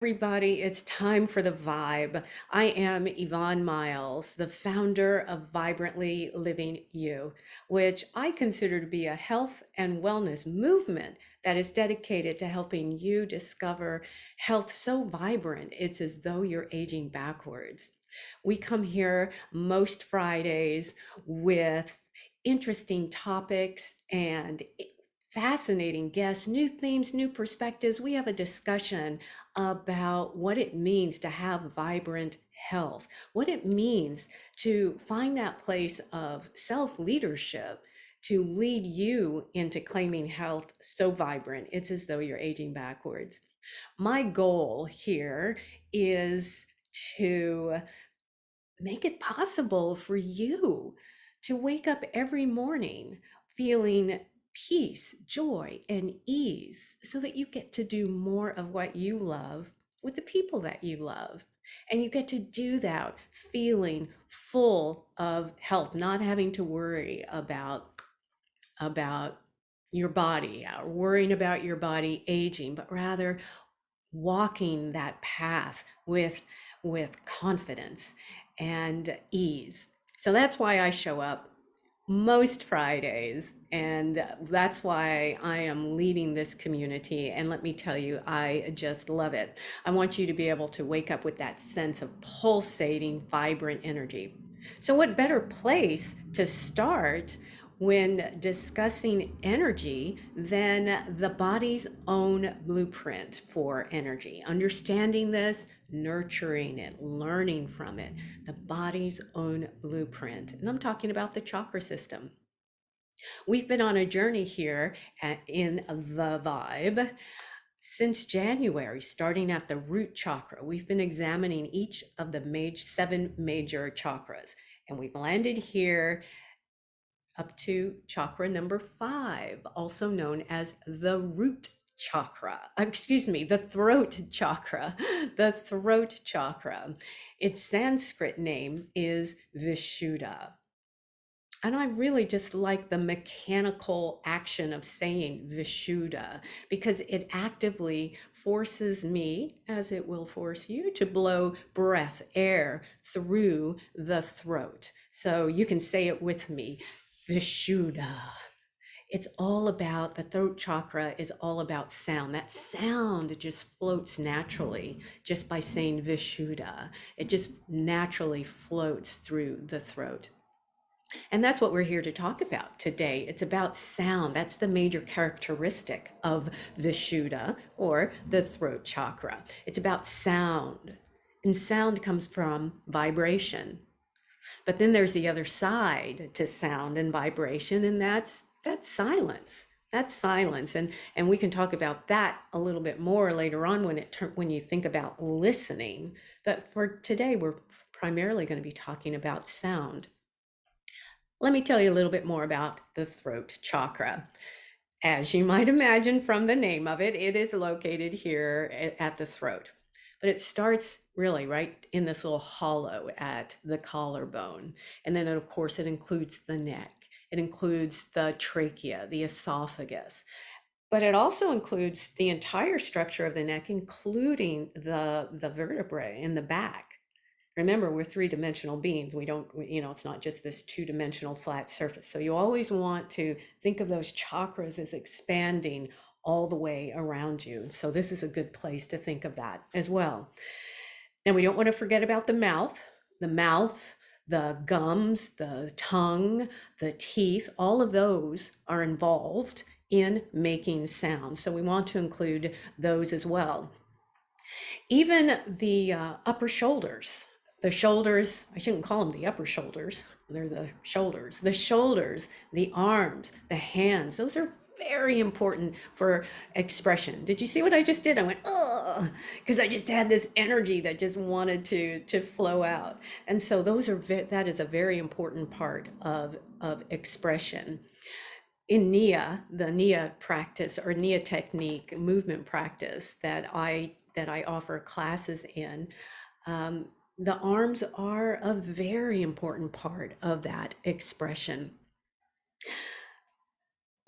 Everybody, it's time for the vibe. I am Yvonne Myles, the founder of Vibrantly Living You, which I consider to be a health and wellness movement that is dedicated to helping you discover health so vibrant it's as though you're aging backwards. We come here most Fridays with interesting topics and fascinating guests, new themes, new perspectives. We have a discussion about what it means to have vibrant health, what it means to find that place of self leadership to lead you into claiming health so vibrant, it's as though you're aging backwards. My goal here is to make it possible for you to wake up every morning feeling peace, joy, and ease so that you get to do more of what you love with the people that you love. And you get to do that feeling full of health, not having to worry about your body, worrying about your body aging, but rather walking that path with confidence and ease. So that's why I show up most Fridays, and that's why I am leading this community. And let me tell you, I just love it. I want you to be able to wake up with that sense of pulsating, vibrant energy. So what better place to start when discussing energy than the body's own blueprint for energy? Understanding this, nurturing it, learning from it, the body's own blueprint. And I'm talking about the chakra system. We've been on a journey here in the vibe since January, starting at the root chakra. We've been examining each of the seven major chakras, and we've landed here up to chakra number 5, also known as the root chakra. Excuse me, the throat chakra. The throat chakra. Its Sanskrit name is Vishuddha. And I really just like the mechanical action of saying Vishuddha because it actively forces me, as it will force you, to blow breath, air through the throat. So you can say it with me, Vishuddha. It's all about the throat chakra is all about sound. That sound just floats naturally just by saying Vishuddha. It just naturally floats through the throat. And that's what we're here to talk about today. It's about sound. That's the major characteristic of Vishuddha or the throat chakra. It's about sound. And sound comes from vibration. But then there's the other side to sound and vibration, and that's silence. That's silence, and we can talk about that a little bit more later on when you think about listening. But for today, we're primarily going to be talking about sound. Let me tell you a little bit more about the throat chakra. As you might imagine from the name of it, it is located here at the throat. But it starts really right in this little hollow at the collarbone. And then, of course, it includes the neck. It includes the trachea, the esophagus. But it also includes the entire structure of the neck, including the vertebrae in the back. Remember, we're three-dimensional beings. We don't, it's not just this two-dimensional flat surface. So you always want to think of those chakras as expanding all the way around you. So this is a good place to think of that as well. Now, we don't want to forget about the mouth, the gums, the tongue, the teeth, all of those are involved in making sound. So we want to include those as well. Even the upper shoulders, I shouldn't call them the upper shoulders, they're the shoulders, the arms, the hands, those are very important for expression. Did you see what I just did? I went, oh, because I just had this energy that just wanted to flow out. And so that is a very important part of expression. In Nia, the Nia practice or Nia technique movement practice that I offer classes in, the arms are a very important part of that expression.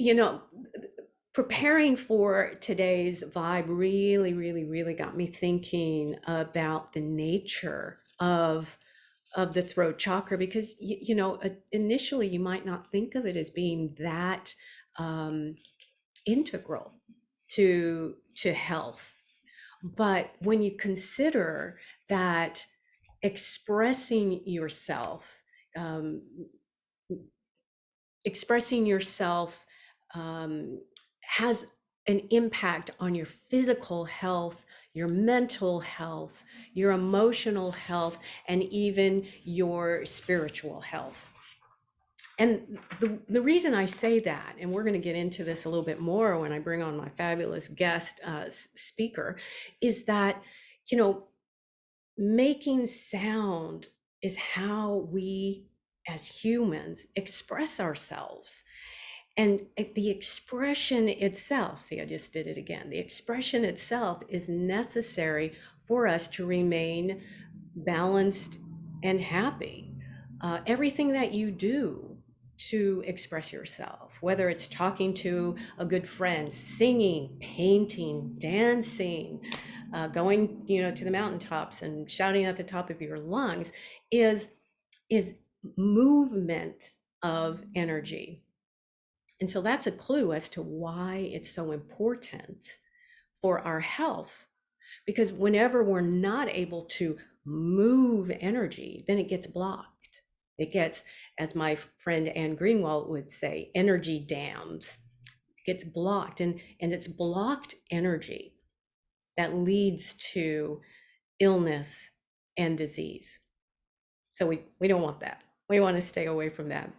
You know, Preparing for today's vibe really got me thinking about the nature of the throat chakra, because initially you might not think of it as being that um, integral to health. But when you consider that expressing yourself, um, expressing yourself um, has an impact on your physical health, your mental health, your emotional health, and even your spiritual health. And the reason I say that, and we're going to get into this a little bit more when I bring on my fabulous guest speaker, is that, you know, making sound is how we as humans express ourselves. And the expression itself, see, I just did it again. The expression itself is necessary for us to remain balanced and happy. Everything that you do to express yourself, whether it's talking to a good friend, singing, painting, dancing, going, to the mountaintops and shouting at the top of your lungs, is movement of energy. And so that's a clue as to why it's so important for our health. Because whenever we're not able to move energy, then it gets blocked. It gets, as my friend Anne Greenwald would say, energy dams. It gets blocked, and it's blocked energy that leads to illness and disease. So we don't want that. We want to stay away from that.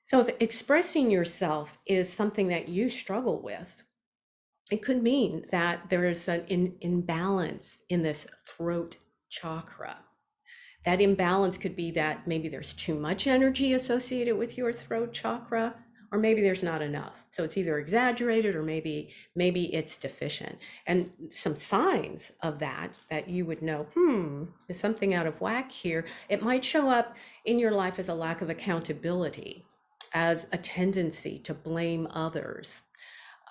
So if expressing yourself is something that you struggle with, it could mean that there is an imbalance in this throat chakra. That imbalance could be that maybe there's too much energy associated with your throat chakra, or maybe there's not enough. So it's either exaggerated or maybe it's deficient. And some signs of that you would know, is something out of whack here. It might show up in your life as a lack of accountability, as a tendency to blame others.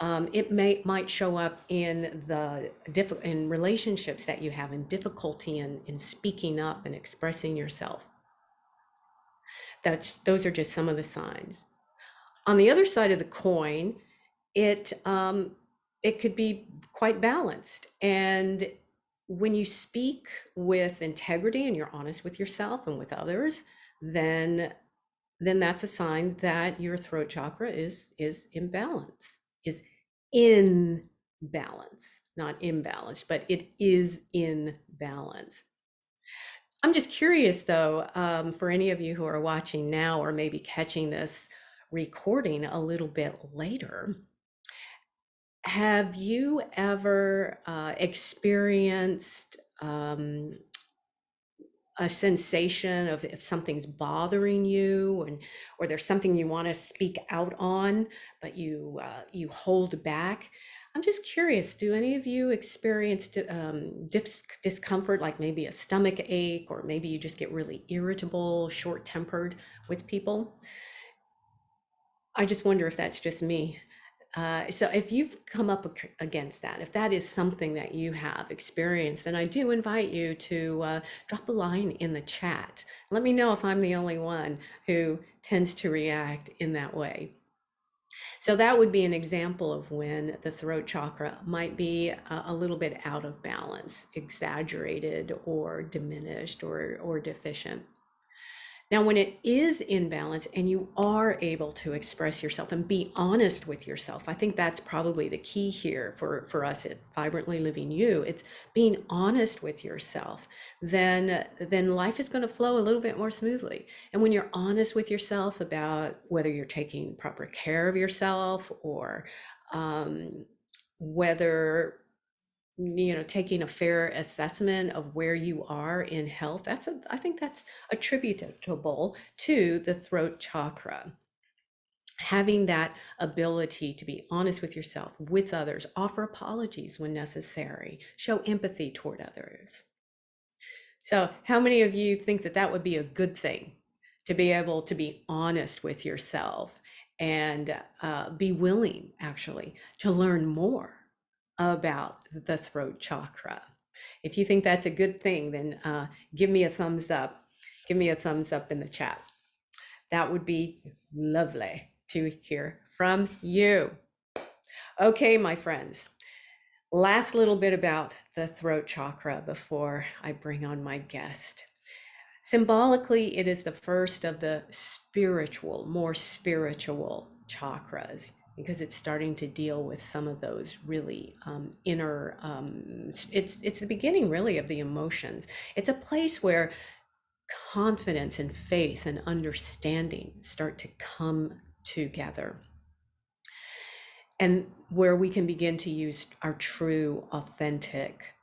It might show up in in relationships that you have, in difficulty in speaking up and expressing yourself. Those are just some of the signs. On the other side of the coin, it it could be quite balanced. And when you speak with integrity and you're honest with yourself and with others, then that's a sign that your throat chakra is in balance, is in balance, not imbalanced, but it is in balance. I'm just curious though, for any of you who are watching now or maybe catching this recording a little bit later, have you ever experienced a sensation of if something's bothering you, and or there's something you want to speak out on, but you hold back? I'm just curious, do any of you experience discomfort, like maybe a stomach ache, or maybe you just get really irritable, short-tempered with people? I just wonder if that's just me. So if you've come up against that, if that is something that you have experienced, then I do invite you to drop a line in the chat. Let me know if I'm the only one who tends to react in that way. So that would be an example of when the throat chakra might be a little bit out of balance, exaggerated or diminished or deficient. Now, when it is in balance and you are able to express yourself and be honest with yourself, I think that's probably the key here for us at Vibrantly Living You. It's being honest with yourself. Then life is going to flow a little bit more smoothly. And when you're honest with yourself about whether you're taking proper care of yourself, or whether taking a fair assessment of where you are in health, I think that's attributable to the throat chakra. Having that ability to be honest with yourself, with others, offer apologies when necessary, show empathy toward others. So how many of you think that that would be a good thing, to be able to be honest with yourself and be willing actually to learn more about the throat chakra. If you think that's a good thing, then give me a thumbs up. Give me a thumbs up in the chat. That would be lovely to hear from you. Okay, my friends, last little bit about the throat chakra before I bring on my guest. Symbolically, it is the first of the spiritual, more spiritual chakras because it's starting to deal with some of those really inner. It's the beginning, really, of the emotions. It's a place where confidence and faith and understanding start to come together, and where we can begin to use our true, authentic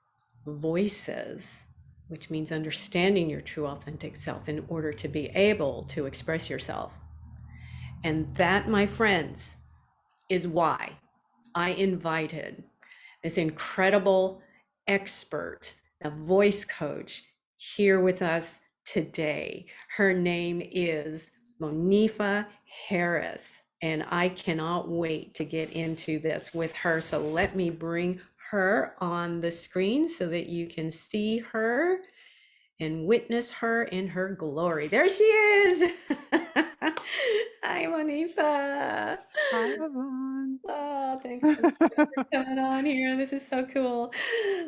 voices, which means understanding your true, authentic self in order to be able to express yourself. And that, my friends, is why I invited this incredible expert, a voice coach, here with us today. Her name is Monifa Harris, and I cannot wait to get into this with her. So let me bring her on the screen so that you can see her and witness her in her glory. There she is. Hi, Monifa. Hi, Yvonne. Oh, thanks so much for coming on here. This is so cool.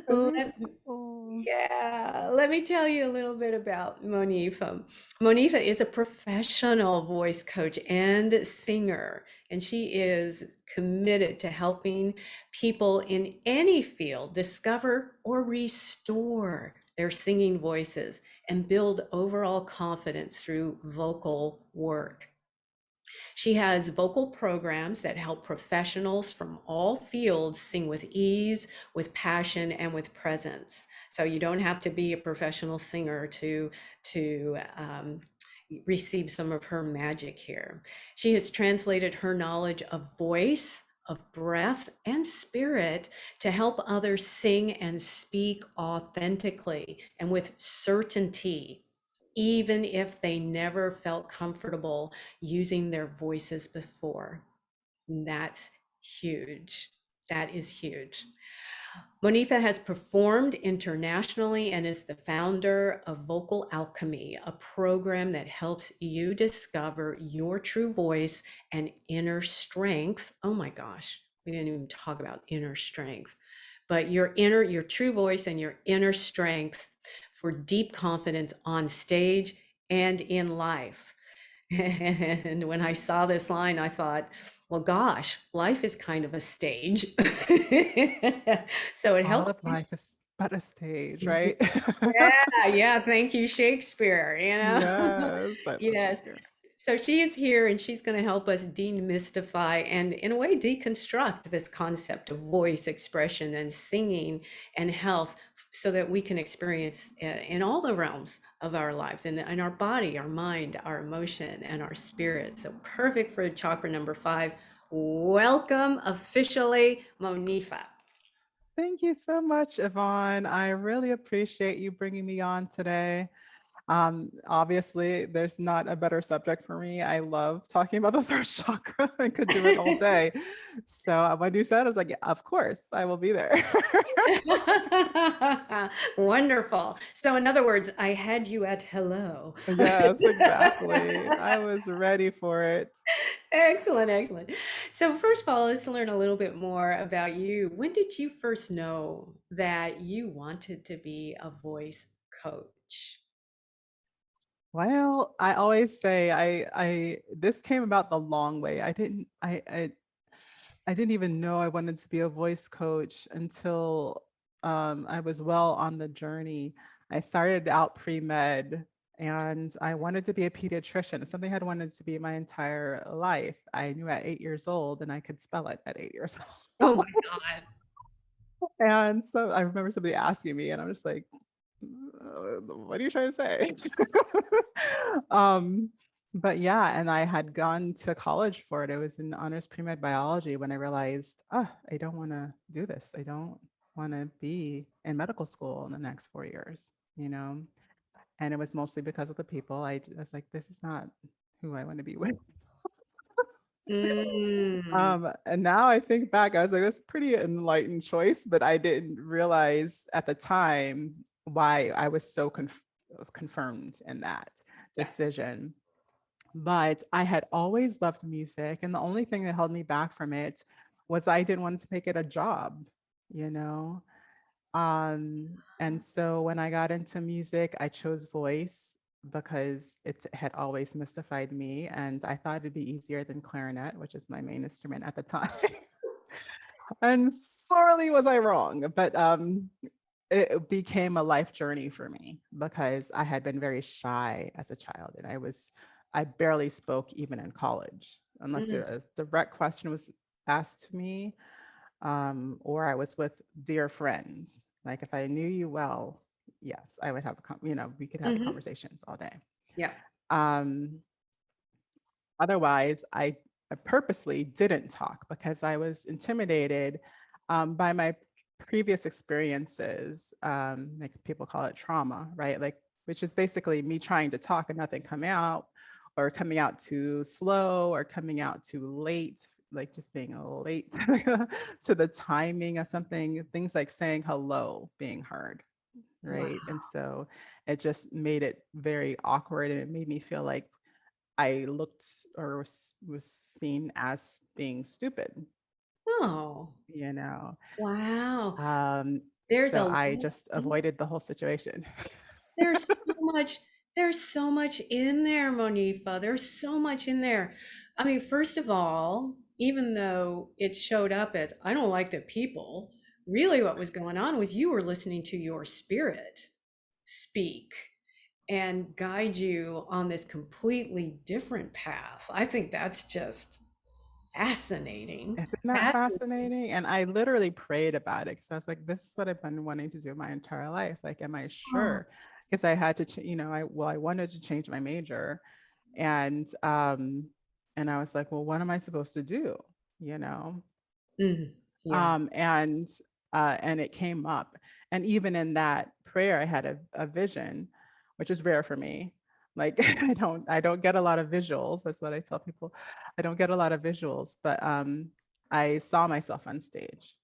Thanks. Let, Cool. yeah, let me tell you a little bit about Monifa. Monifa is a professional voice coach and singer, and she is committed to helping people in any field discover or restore their singing voices and build overall confidence through vocal work. She has vocal programs that help professionals from all fields sing with ease, with passion, and with presence. So you don't have to be a professional singer to receive some of her magic here. She has translated her knowledge of voice, of breath, and spirit to help others sing and speak authentically and with certainty, even if they never felt comfortable using their voices before. And that's huge. That is huge. Monifa has performed internationally and is the founder of Vocal Alchemy, a program that helps you discover your true voice and inner strength. Oh my gosh, we didn't even talk about inner strength, but your true voice and your inner strength for deep confidence on stage and in life. And when I saw this line, I thought, well, gosh, life is kind of a stage. So it All helped. of life is but a stage, right? Yeah, yeah. Thank you, Shakespeare, you know? Yes, I love Yes. Shakespeare. So she is here and she's going to help us demystify and, in a way, deconstruct this concept of voice expression and singing and health so that we can experience in all the realms of our lives, in our body, our mind, our emotion, and our spirit. So perfect for chakra number 5. Welcome officially, Monifa. Thank you so much, Yvonne. I really appreciate you bringing me on today. Obviously, there's not a better subject for me. I love talking about the third chakra. I could do it all day. So when you said, I was like, yeah, of course, I will be there. Wonderful. So, in other words, I had you at hello. Yes, exactly. I was ready for it. Excellent, excellent. So, first of all, let's learn a little bit more about you. When did you first know that you wanted to be a voice coach? Well, I always say I this came about the long way. I didn't even know I wanted to be a voice coach until I was well on the journey. I started out pre-med and I wanted to be a pediatrician. It's something I'd wanted to be my entire life. I knew at 8 years old and I could spell it at 8 years Oh old. my God. And so I remember somebody asking me, and I'm just like, what are you trying to say? um, but yeah, and I had gone to college for it. It was in honors pre-med biology when I realized, I don't want to do this. I don't want to be in medical school in the next 4 years, you know? And it was mostly because of the people. Was like, this is not who I want to be with. Mm. And now I think back, I was like, that's a pretty enlightened choice, but I didn't realize at the time why I was so confirmed in that Yeah. decision. But I had always loved music, and the only thing that held me back from it was I didn't want to make it a job, you know? And so when I got into music, I chose voice because it had always mystified me, and I thought it'd be easier than clarinet, which is my main instrument at the time. And sorely was I wrong, but it became a life journey for me because I had been very shy as a child, and I barely spoke even in college, unless Mm. a direct question was asked to me, or I was with dear friends. Like if I knew you well, yes, I would have we could have Mhm. conversations all day. Yeah. Um, Otherwise, I purposely didn't talk because I was intimidated by my previous experiences. Like people call it trauma, right? Like, which is basically me trying to talk and nothing coming out, or coming out too slow, or coming out too late, like just being late to the timing of something, things like saying hello being heard, right? Wow. And so it just made it very awkward, and it made me feel like I looked or was seen as being stupid, Oh, you know? wow. Um, There's a so I lot. just avoided the whole situation. There's so much, there's so much in there, Monifa. There's so much in there. I mean, first of all, even though it showed up as I don't like the people, really what was going on was you were listening to your spirit speak and guide you on this completely different path. I think that's just fascinating. Isn't that Fascinating. fascinating? And I literally prayed about it because I was like, this is what I've been wanting to do my entire life. Like, am I Oh, sure? Because I had to, I wanted to change my major, and I was like, well, what am I supposed to do? You know, mm, yeah. and and it came up, and even in that prayer I had a vision, which is rare for me. Like I don't get a lot of visuals. That's what I tell people. I don't get a lot of visuals, but I saw myself on stage,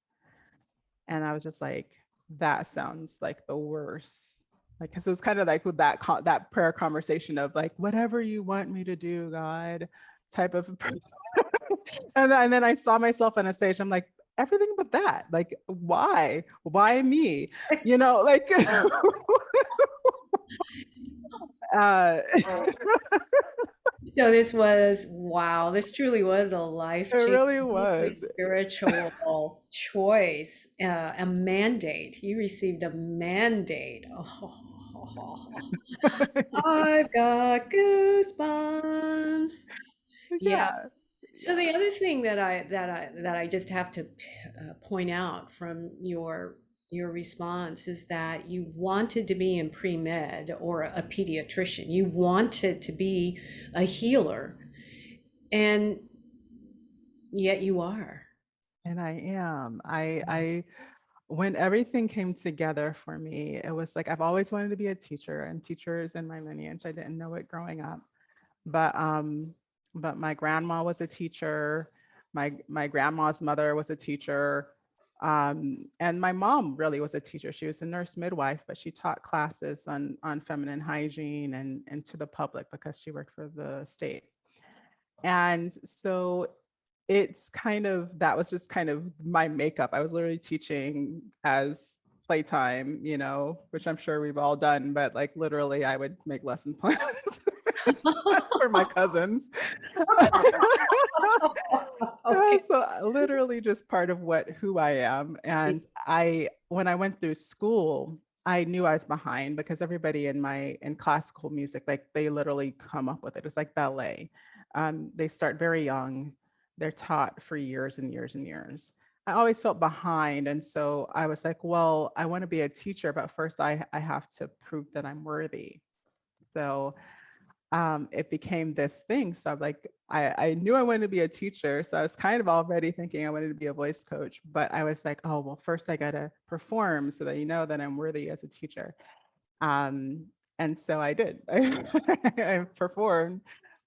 and I was just like, that sounds like the worst. Like, because it was kind of like with that prayer conversation of like, whatever you want me to do, God, type of and then I saw myself on a stage. I'm like, everything but that. Like, why me? Like uh So this was, wow, this truly was a it life-changing, really deeply was. spiritual choice, a mandate. You received a mandate. Oh, I've got goosebumps. Yeah. Yeah. So Yeah. the other thing that I just have to point out from your response is that you wanted to be in pre-med or a pediatrician. You wanted to be a healer, and yet you are. And I am. I when everything came together for me, it was like I've always wanted to be a teacher, and teachers in my lineage. I didn't know it growing up. But my grandma was a teacher. My grandma's mother was a teacher. And my mom really was a teacher. She was a nurse midwife, but she taught classes on feminine hygiene and to the public because she worked for the state. And so that was just kind of my makeup. I was literally teaching as playtime, which I'm sure we've all done, but like literally I would make lesson plans for my cousins. Okay. So literally just part of who I am. And when I went through school, I knew I was behind because everybody in classical music, like they literally come up with it. It's like ballet. They start very young. They're taught for years and years and years. I always felt behind. And so I was like, well, I want to be a teacher, but first I have to prove that I'm worthy. So it became this thing. So I'm like, I knew I wanted to be a teacher. So I was kind of already thinking I wanted to be a voice coach, but I was like, oh, well, first I got to perform so that that I'm worthy as a teacher. Um, and so I did. I performed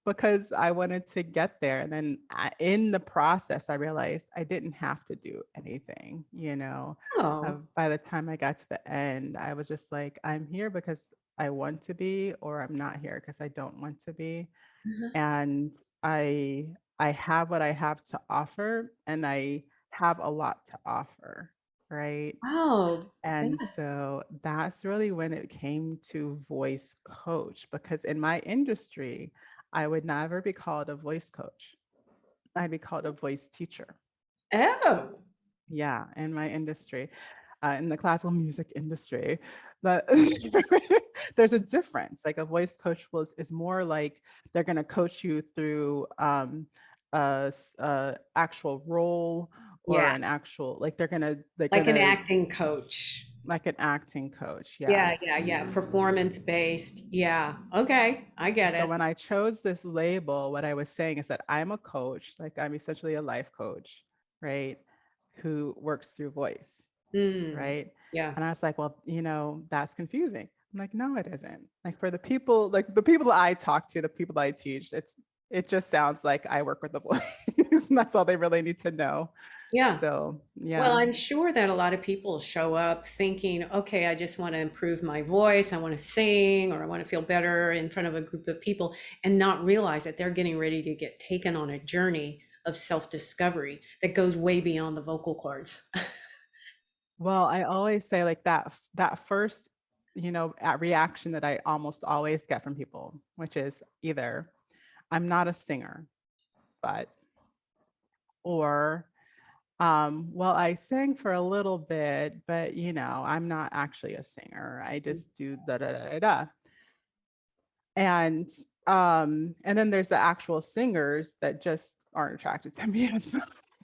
because I wanted to get there. And then in the process, I realized I didn't have to do anything, you know. Oh. By the time I got to the end, I was just like, I'm here because I want to be, or I'm not here because I don't want to be. Uh-huh. And I have what I have to offer, and I have a lot to offer, right? Oh, And that so that's really when it came to voice coach, because in my industry, I would never be called a voice coach. I'd be called a voice teacher. oh, Yeah, in my industry, in the classical music industry, but there's a difference. Like a voice coach is more like they're going to coach you through a actual role, or yeah, an actual, like they're like an gonna acting coach. like an acting coach. Yeah. Yeah, yeah, yeah, performance based. Yeah, okay, I get So it. when I chose this label, what I was saying is that I'm a coach, like I'm essentially a life coach, right? Who works through voice, Mm, right? yeah. And I was like, well, that's confusing. I'm like, no, it isn't. Like for the people, like the people that I talk to, the people that I teach, it just sounds like I work with the voice, and that's all they really need to know. Yeah. So Well, yeah. I'm sure that a lot of people show up thinking, okay, I just want to improve my voice. I want to sing, or I want to feel better in front of a group of people, and not realize that they're getting ready to get taken on a journey of self-discovery that goes way beyond the vocal cords. Well, I always say like that first, reaction that I almost always get from people, which is either I'm not a singer, but, or well, I sang for a little bit, but I'm not actually a singer. I just do da da da da da. And and then there's the actual singers that just aren't attracted to me as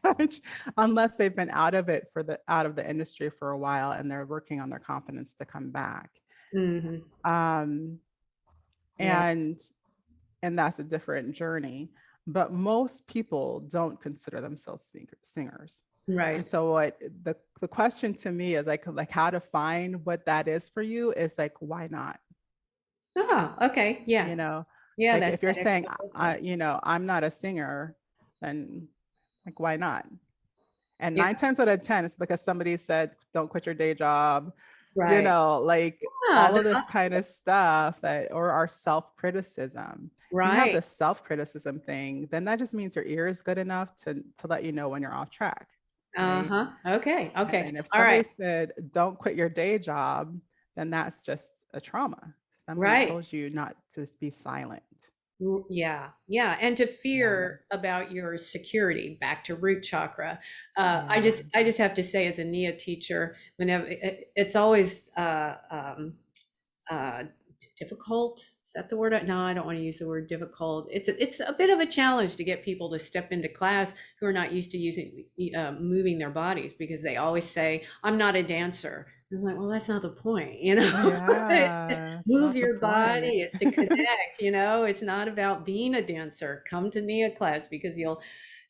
much, unless they've been out of the industry for a while and they're working on their confidence to come back. Hmm. Um, Yeah, and and that's a different journey. But most people don't consider themselves singers. And right. so what the question to me is like how to find what that is for you is like, why not? Oh, okay. Yeah. You know, Yeah, like that's if you're that saying extra filter. I'm not a singer, then like why not? And Yeah, 9 times out of 10, it's because somebody said, don't quit your day job, right. like Ah, all of this kind of stuff that, or our self-criticism. If you have right. this self-criticism thing, then that just means your ear is good enough to let you know when you're off track, right? Uh-huh. Okay. Okay. And if All somebody right. said, don't quit your day job, then that's just a trauma. Somebody Right. told you not to just be silent. Yeah, yeah, and to Yeah. fear about your security, back to root chakra. Yeah. I just have to say, as a Nia teacher, whenever it's always uh, difficult. Is that the word? No, I don't want to use the word difficult. It's a bit of a challenge to get people to step into class who are not used to using moving their bodies, because they always say, "I'm not a dancer." It's like, well, that's not the point, you know. It's to Yeah. It's move not the your point. body. It's to connect. You know, it's not about being a dancer. Come to Nia class because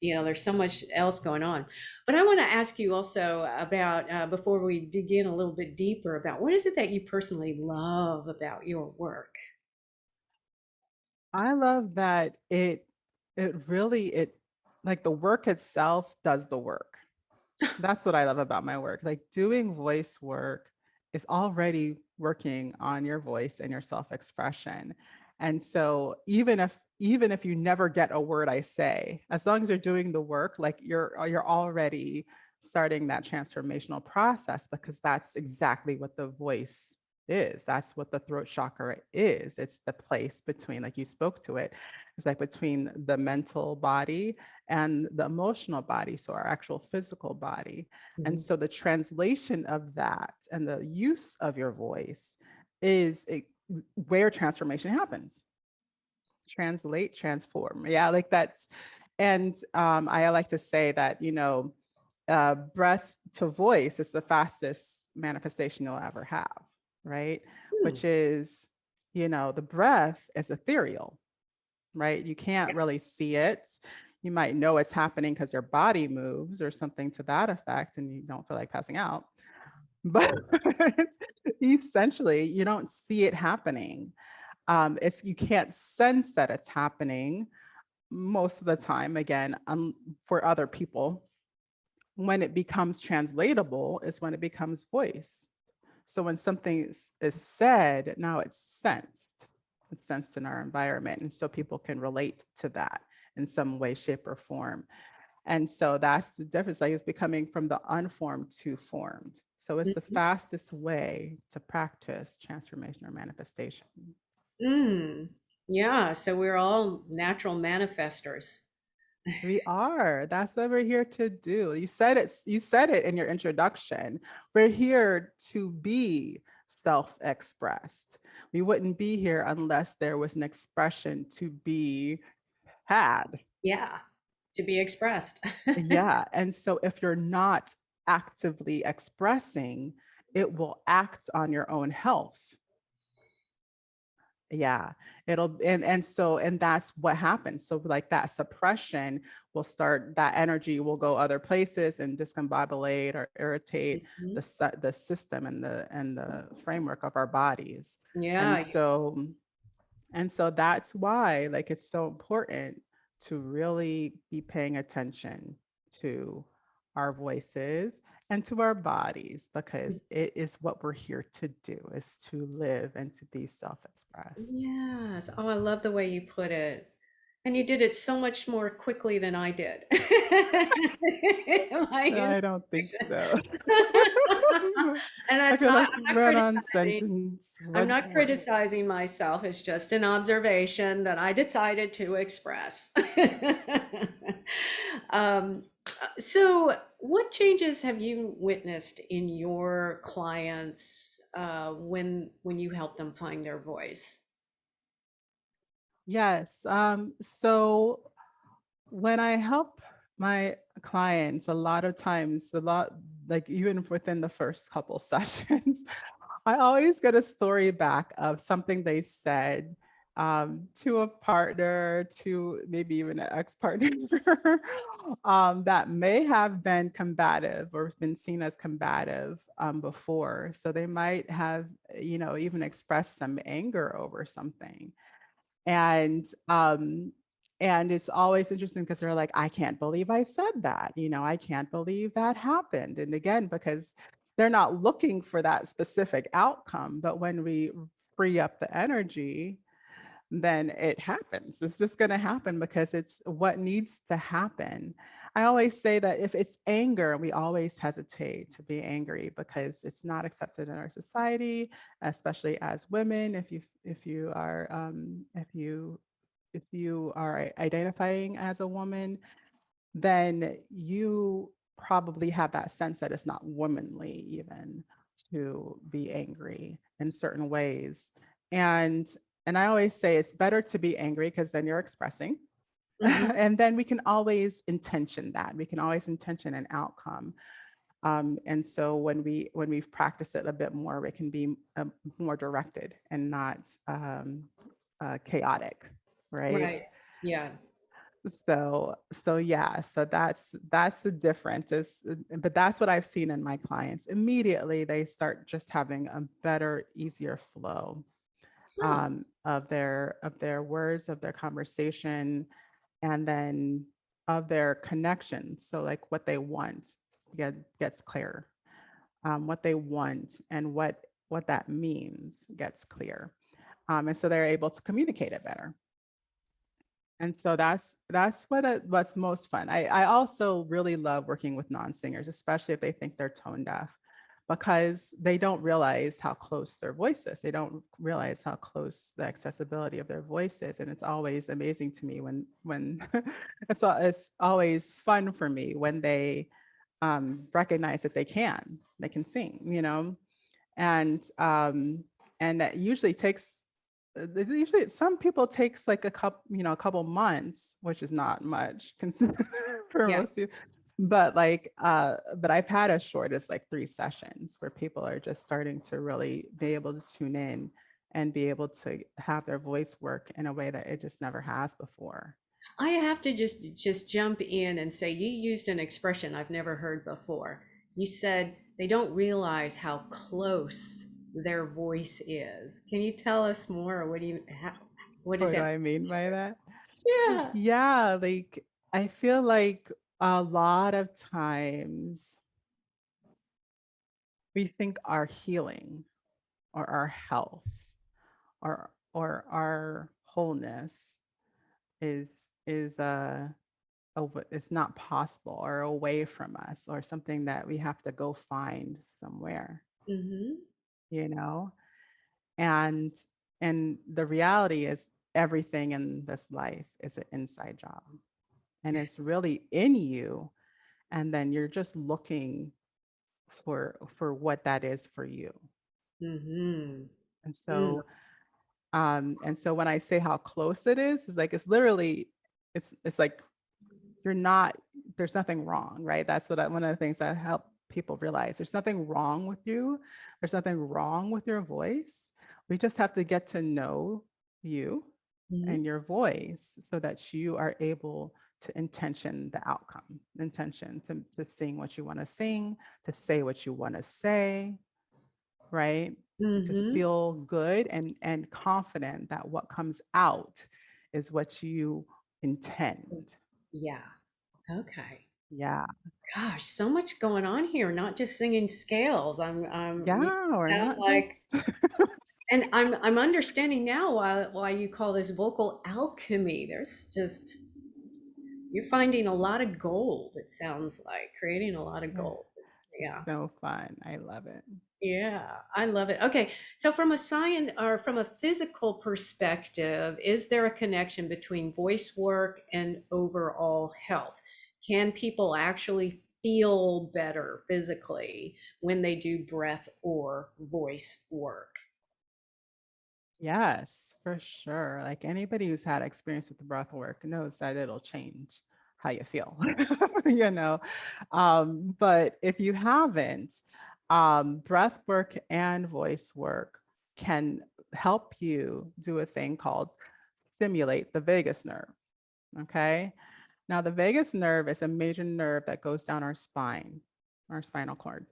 there's so much else going on. But I want to ask you also about, before we dig in a little bit deeper, about what is it that you personally love about your work? I love that it like the work itself does the work. That's what I love about my work. Like doing voice work is already working on your voice and your self-expression. And so even if you never get a word I say, as long as you're doing the work, like you're already starting that transformational process, because that's exactly what the voice is. That's what the throat chakra is. It's the place between, like you spoke to it, it's like between the mental body and the emotional body, so our actual physical body. And Mhm. so the translation of that and the use of your voice is where transformation happens. Translate, transform. Yeah, like that's, and I like to say that, breath to voice is the fastest manifestation you'll ever have, right? Hmm. Which is, the breath is ethereal, right? You Yeah. can't really see it. You might know it's happening because your body moves or something to that effect, and you don't feel like passing out. But essentially, you don't see it happening. It's you can't sense that it's happening most of the time. Again, for other people, when it becomes translatable is when it becomes voice. So when something is said, now it's sensed. It's sensed in our environment. And so people can relate to that in some way, shape, or form. And so that's the difference. Like it's becoming from the unformed to formed. So it's the Mhm. fastest way to practice transformation or manifestation. Mm. Yeah, so we're all natural manifestors. We are. That's what we're here to do. You said it in your introduction. We're here to be self-expressed. We wouldn't be here unless there was an expression to be had. Yeah, to be expressed. Yeah. And so if you're not actively expressing, it will act on your own health. Yeah, it'll and that's what happens. So like that suppression will start, that energy will go other places and discombobulate or irritate Mhm. the system and the framework of our bodies. And Yeah. so and so that's why like it's so important to really be paying attention to our voices and to our bodies because it is what we're here to do, is to live and to be self-expressed. Yes. Oh, I love the way you put it. And you did it so much more quickly than I did. My I don't think introduction. so. And I that's feel not, like I'm not run-on criticizing. sentence. I'm What not criticizing myself. It's just an observation that I decided to express. Um, so, what changes have you witnessed in your clients when you help them find their voice? Yes. So when I help my clients, a lot of times, like even within the first couple sessions, I always get a story back of something they said to a partner, to maybe even an ex-partner, that may have been combative or been seen as combative before. So they might have, even expressed some anger over something. And and it's always interesting because they're like, I can't believe I said that. I can't believe that happened. And again, because they're not looking for that specific outcome, but when we free up the energy, then it happens. It's just going to happen because it's what needs to happen. I always say that if it's anger, we always hesitate to be angry because it's not accepted in our society, especially as women. If you are identifying as a woman, then you probably have that sense that it's not womanly even to be angry in certain ways. And and I always say it's better to be angry because then you're expressing. Hmm. And then we can always intention that. We can always intention an outcome. And so when we've practiced it a bit more, it can be more directed and not chaotic, right? Right. Yeah. So yeah, so that's the difference is, but that's what I've seen in my clients. Immediately they start just having a better, easier flow Oh. of their words, of their conversation, and then of their connection. So like what they want gets clear. What they want and what that means gets clear. And so they're able to communicate it better. And so that's what's most fun. I also really love working with non-singers, especially if they think they're tone deaf, because they don't realize how close their voice is. They don't realize how close the accessibility of their voice is. And it's always amazing to me when it's always fun for me when they recognize that they can sing, and that usually takes usually some people takes like a couple months, which is not much for Yeah. most people, but but I've had as short as like 3 sessions where people are just starting to really be able to tune in and be able to have their voice work in a way that it just never has before. I have to just jump in and say you used an expression I've never heard before. You said they don't realize how close their voice is. Can you tell us more? What does What do that? I mean by that? Yeah. Yeah, like I feel like a lot of times we think our healing or our health or our wholeness is it's not possible or away from us or something that we have to go find somewhere, Mm-hmm. you know? And and the reality is everything in this life is an inside job. And it's really in you. And then you're just looking for what that is for you. Mm-hmm. And Mm, so when I say how close it is like it's literally it's like you're not there's nothing wrong, right? That's one of the things that help people realize there's nothing wrong with you. There's nothing wrong with your voice. We just have to get to know you mhm, and your voice so that you are able to intention the outcome, intention to sing what you want to sing, to say what you want to say, right? To mhm. feel good and confident that what comes out is what you intend. Yeah. Okay. Yeah. Gosh, so much going on here, not just singing scales. You Yeah, or sound not like, just and I'm understanding now why you call this vocal alchemy. There's just, you're finding a lot of gold, it sounds like, creating a lot of yeah, gold. it's Yeah. so fun. I love it. Yeah, I love it. Okay, so from a science or from a physical perspective, is there a connection between voice work and overall health? Can people actually feel better physically when they do breath or voice work? Yes, for sure. Like anybody who's had experience with the breath work knows that it'll change how you feel, you know. But if you haven't, breath work and voice work can help you do a thing called stimulate the vagus nerve. Okay. Now, the vagus nerve is a major nerve that goes down our spine, our spinal cord.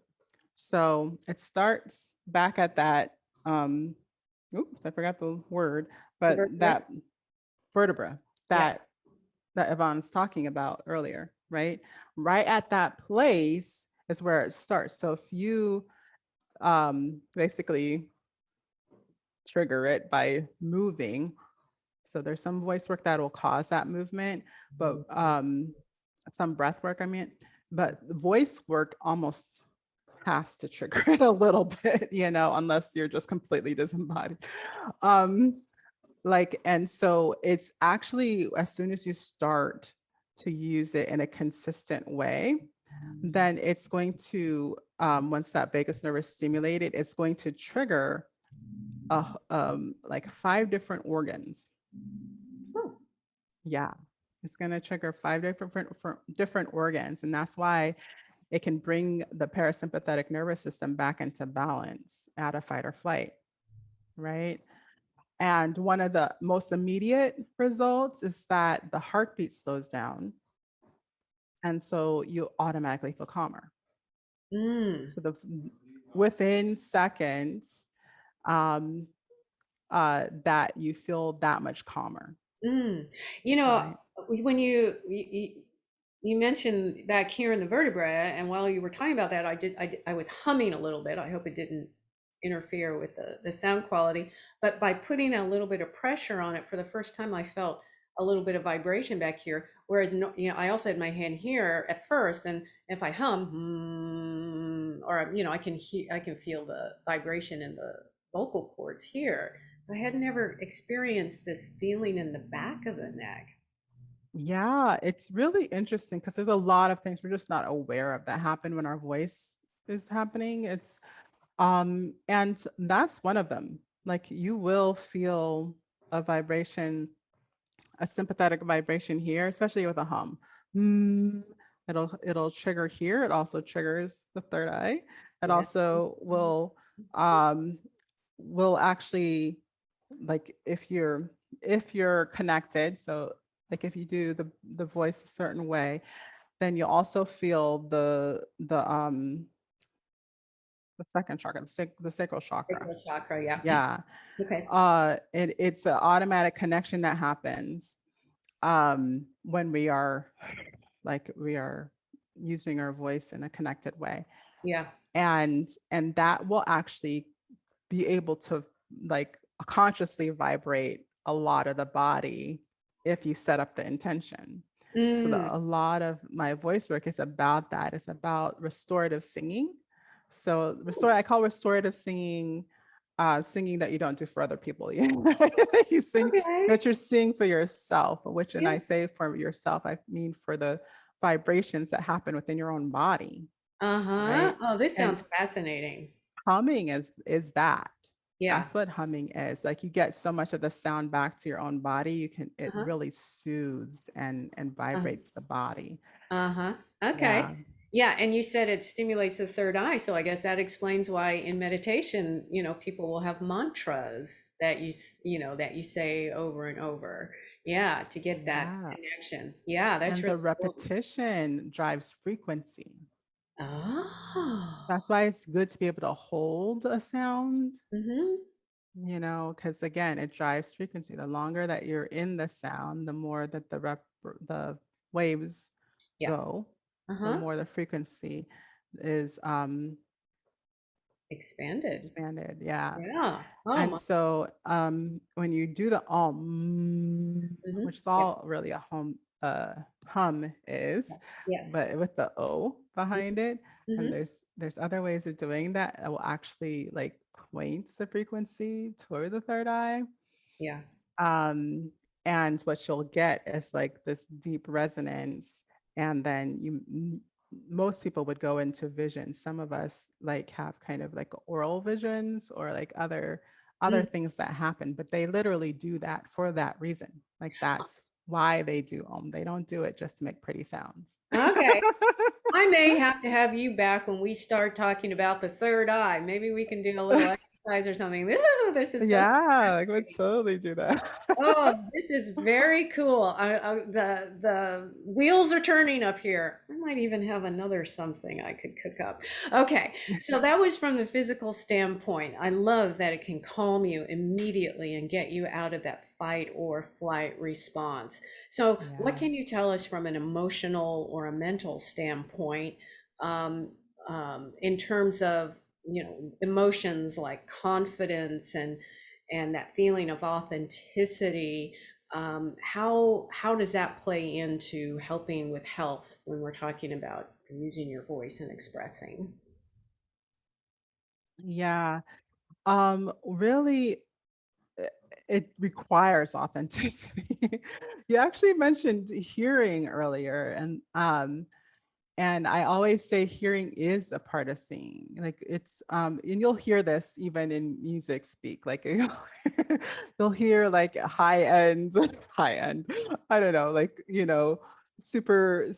So it starts back at that, oops, I forgot the word, but Vertebrae? that vertebra Yeah. that Yvonne's talking about earlier, right? Right at that place is where it starts. So if you basically trigger it by moving, so there's some voice work that will cause that movement, but some breath work, I mean, but voice work almost has to trigger it a little bit, unless you're just completely disembodied. Um, and so it's actually as soon as you start to use it in a consistent way, then it's going to, once that vagus nerve is stimulated, it's going to trigger like 5 different organs. Oh, Yeah. It's going to trigger 5 different organs. And that's why it can bring the parasympathetic nervous system back into balance out of fight or flight, right? And one of the most immediate results is that the heartbeat slows down. And so you automatically feel calmer. mm, So within seconds, um, that you feel that much calmer, mm. You know, right? when you mentioned back here in the vertebrae, and while you were talking about that, I was humming a little bit. I hope it didn't interfere with the sound quality. But by putting a little bit of pressure on it, for the first time, I felt a little bit of vibration back here. Whereas, no, I also had my hand here at first, and if I hum, or I can feel the vibration in the vocal cords here. I had never experienced this feeling in the back of the neck. Yeah, it's really interesting because there's a lot of things we're just not aware of that happen when our voice is happening. And that's one of them. Like you will feel a vibration, a sympathetic vibration here, especially with a hum. Mm, it'll trigger here. It also triggers the third eye. It Yeah. also um will actually, like if you're connected, so like if you do the voice a certain way, then you'll also feel the the second chakra, the sacral chakra. Sacral chakra, yeah. Yeah. Okay. It's an automatic connection that happens when we are using our voice in a connected way. Yeah. And that will actually be able to like consciously vibrate a lot of the body if you set up the intention. So Mm. a lot of my voice work is about that. It's about restorative singing. So I call restorative singing singing that you don't do for other people. You sing, Okay. but you're singing for yourself, which, and Yeah. I say for yourself, I mean for the vibrations that happen within your own body, Uh-huh. right? Oh, this And sounds fascinating. humming is that. Yeah. That's what humming is. Like you get so much of the sound back to your own body. It Uh-huh. really soothes and Uh, vibrates the body. uh-huh. Okay. Yeah. Yeah, and you said it stimulates the third eye, so I guess that explains why in meditation, people will have mantras that that you say over and over. Yeah, to get that Yeah. connection. Yeah, that's And really the cool. repetition drives frequency. Oh. That's why it's good to be able to hold a sound, Mm-hmm. because again, it drives frequency. The longer that you're in the sound, the more that the waves Yeah. go, the Uh-huh. more the frequency is Expanded. expanded. Yeah. Yeah. Oh And my. so when you do the Mm-hmm. which is Yeah. all really a hum is, Yes. but with the O behind it, and Mm-hmm. there's other ways of doing that that will actually like point the frequency toward the third eye. Yeah. Um, and what you'll get is like this deep resonance. And then most people would go into vision. Some of us like have kind of like oral visions or like other Mm. things that happen, but they literally do that for that reason. Like that's why they do Om. They don't do it just to make pretty sounds. Okay. I may have to have you back when we start talking about the third eye. Maybe we can do a little exercise or something. Ooh, this is so Yeah, like would fascinating. totally do that. Oh, this is very cool. The wheels are turning up here. I might even have another something I could cook up. Okay, so that was from the physical standpoint. I love that it can calm you immediately and get you out of that fight or flight response. So, what Yeah. can you tell us from an emotional or a mental standpoint, um, in terms of emotions like confidence and that feeling of authenticity? How does that play into helping with health when we're talking about using your voice and expressing? Yeah. Really, i- it requires authenticity. You actually mentioned hearing earlier, and I always say hearing is a part of seeing. Like it's and you'll hear this even in music speak. Like you'll hear like high end, high end. I don't know, like super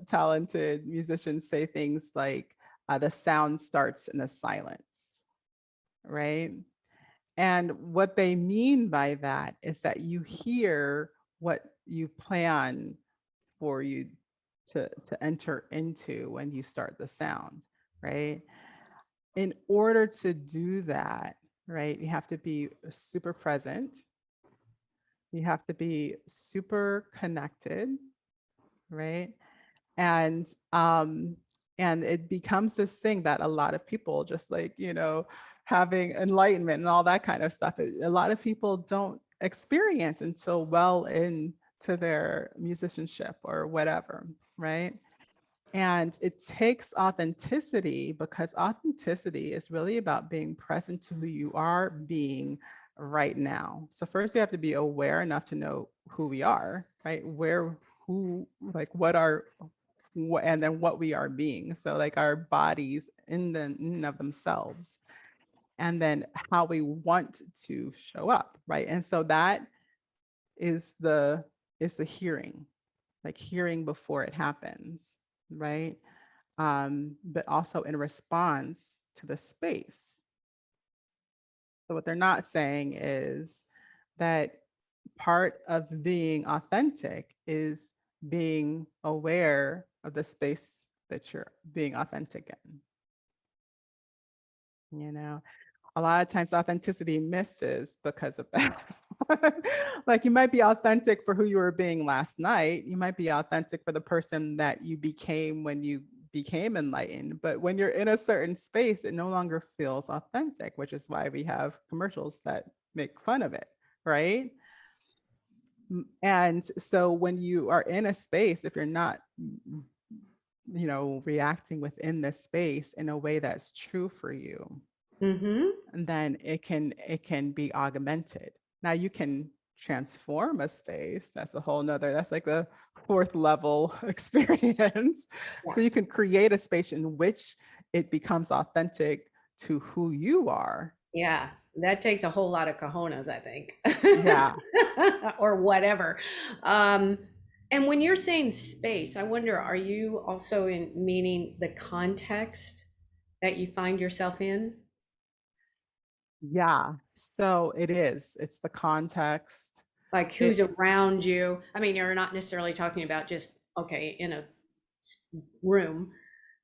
talented musicians say things like the sound starts in the silence, right? And what they mean by that is that you hear what you plan for you to enter into when you start the sound, right? In order to do that, right, you have to be super present. You have to be super connected, right? And and it becomes this thing that a lot of people just like having enlightenment and all that kind of stuff, a lot of people don't experience until well into their musicianship or whatever, right? And it takes authenticity because authenticity is really about being present to who you are being right now. So first you have to be aware enough to know who we are, right? Where, who, like and then what we are being. So like our bodies in and of themselves, and then how we want to show up, right? And so that is the hearing, like hearing before it happens, right? But also in response to the space. So what they're not saying is that part of being authentic is being aware of the space that you're being authentic in. you know? A lot of times authenticity misses because of that. Like you might be authentic for who you were being last night. You might be authentic for the person that you became when you became enlightened. But when you're in a certain space, it no longer feels authentic, which is why we have commercials that make fun of it, right? And so when you are in a space, if you're not, reacting within this space in a way that's true for you, Mm-hmm. and then it can be augmented. Now you can transform a space. That's a whole nother, that's like the fourth level experience. Yeah. So you can create a space in which it becomes authentic to who you are. Yeah, that takes a whole lot of cojones, I think, Yeah. or whatever. Um, and when you're saying space, I wonder, are you also in meaning the context that you find yourself in? Yeah. So it is. It's the context. Like who's It around you? I mean, you're not necessarily talking about just, okay, in a room,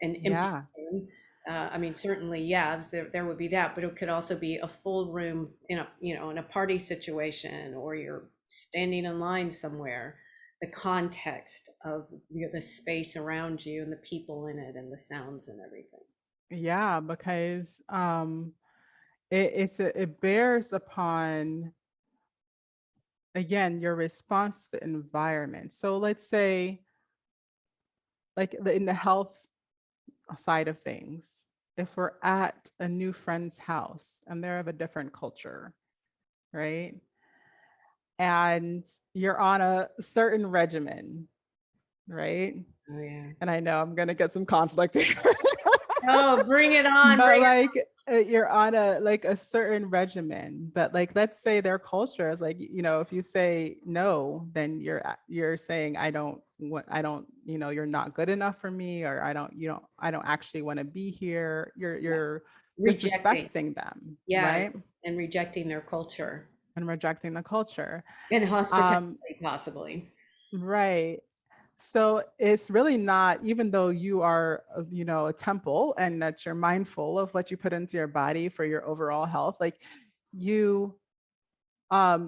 an empty yeah. room. I mean, certainly, yeah, there would be that, but it could also be a full room in a, in a party situation, or you're standing in line somewhere. The context of the space around you and the people in it and the sounds and everything. Yeah, because it bears upon, again, your response to the environment. So let's say, like in the health side of things, if we're at a new friend's house and they're of a different culture, right? And you're on a certain regimen, right? Oh yeah. And I know I'm going to get some conflict here. Oh, bring it on, But bring it. like you're on a certain regimen, but like let's say their culture is like, if you say no, then you're saying you're not good enough for me, or I don't actually want to be here. you're Yeah, you're rejecting. disrespecting them, Yeah, right? and rejecting their culture And rejecting the culture. and hospitality, um possibly. right. So it's really not, even though you are, a temple, and that you're mindful of what you put into your body for your overall health, like you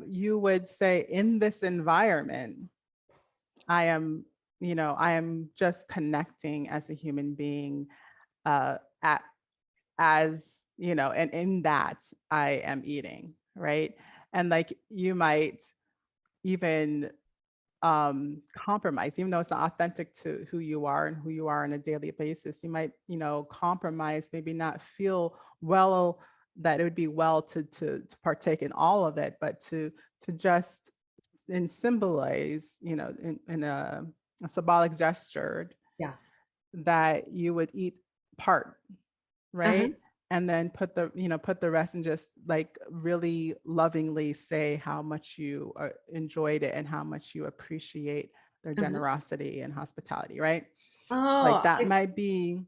you would say, in this environment, I am, I am just connecting as a human being, at as, and in that I am eating, right? And like you might even compromise, even though it's not authentic to who you are and who you are on a daily basis. You might, compromise, maybe not feel well, that it would be well to partake in all of it, but to just and symbolize, in a symbolic gesture, Yeah. that you would eat part, Uh-huh. right? And then put the rest, and just like really lovingly say how much you enjoyed it and how much you appreciate their Uh-huh. generosity and hospitality, right? Like Oh, that might be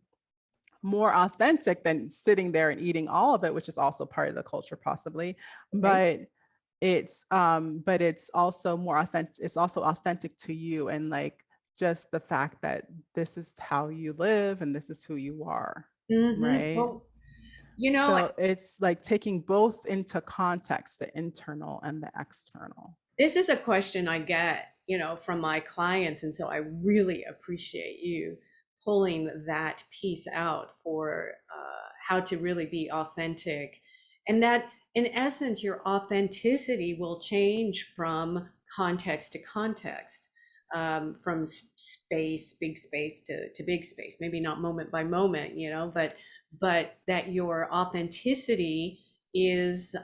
more authentic than sitting there and eating all of it, which is also part of the culture possibly. okay. But it's also more authentic. It's also authentic to you, and like just the fact that this is how you live and this is who you are, right? Well, So it's like taking both into context, the internal and the external. this is a question I get, from my clients. And so I really appreciate you pulling that piece out for how to really be authentic. And that, in essence, your authenticity will change from context to context, from space, big space to big space. Maybe not moment by moment, but that your authenticity is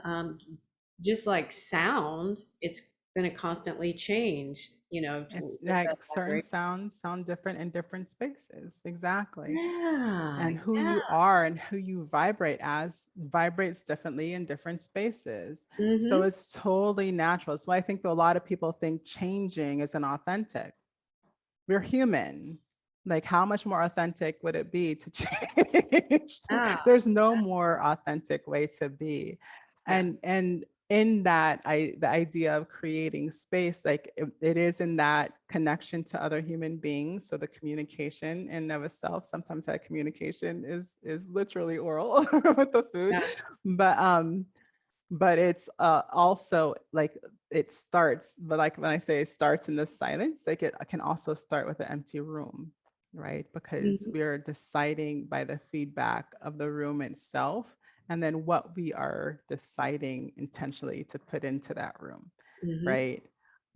just like sound. It's going to constantly change, It's with that like certain vibration. sounds sound different in different spaces. Exactly. Yeah, And who yeah. you are and who you vibrate as vibrates differently in different spaces. So Mm-hmm. it's totally natural. So I think that a lot of people think changing is inauthentic. We're human. Like, how much more authentic would it be to change? Yeah, There's no more authentic way to be. yeah. And in that the idea of creating space, like it is in that connection to other human beings. So the communication in and of itself, sometimes that communication is literally oral with the food. Yeah. But but it's also like it starts, but like when I say it starts in the silence, like it can also start with an empty room, right? Because Mhm, we're deciding by the feedback of the room itself, and then what we are deciding intentionally to put into that room, mhm, right?